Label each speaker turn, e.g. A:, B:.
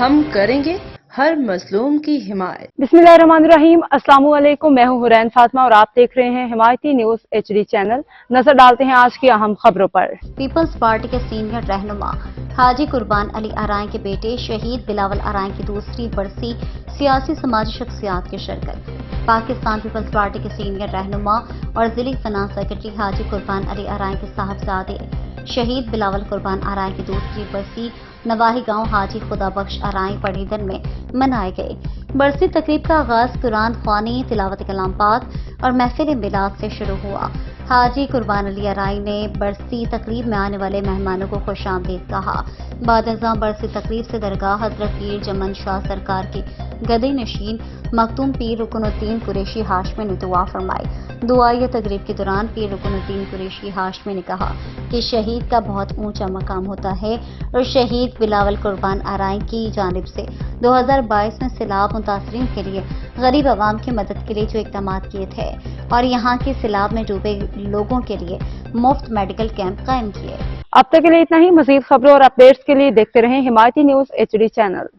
A: ہم کریں گے ہر مظلوم کی حمایت۔
B: बिस्मिल्लाहिर्रहमानिर्रहीम। अस्सलाम वालेकुम। मैं हूं हुरैन फातिमा और आप देख रहे हैं हिमायती न्यूज HD चैनल। नजर डालते हैं आज की अहम खबरों पर।
C: पीपल्स पार्टी के सीनियर रहनुमा हाजी कुर्बान अली आरआई के बेटे शहीद बिलावल आरआई की दूसरी बरसी सियासी समाजी शख्सियात की शिरकत। पाकिस्तान पीपल्स पार्टी के सीनियर रहनुमा और जिले फनान सेक्रेटरी हाजी कुर्बान अली आरआई के साहबजादे शहीद बिलावल कुर्बान आरआई की दूसरी बरसी नवाही गांव हाजी खुदा बख्श आरआई पढ़ीदन में मनाए गए। बरसी तकरीब का आगाज कुरान ख्वानी, तिलावत कलाम पाक और महफिल मिलाद से शुरू हुआ। हाजी कुर्बान अली आरआई ने बरसी तकरीब में आने वाले मेहमानों को खुशामदीद कहा। बाद बरसी तकरीब से दरगाह हजरत पीर जमन शाह सरकार की गदे नशीन मखदूम पीर रुकनुद्दीन कुरैशी हाशमी ने दुआ फरमाई। दुआई तकरीब के दौरान पीर रुकनुद्दीन कुरैशी हाशमी ने कहा कि शहीद का बहुत ऊंचा मकाम होता है और शहीद बिलावल कुर्बान आरआई की जानिब से 2022 में सैलाब मुतासरीन के लिए गरीब आवाम की मदद के लिए जो इकदाम किए थे और यहाँ के सैलाब में डूबे लोगों के लिए मुफ्त मेडिकल कैंप कायम किए।
B: अब तक के लिए इतना ही। मजीद खबरों और अपडेट्स के लिए देखते रहें हिमायती न्यूज HD चैनल।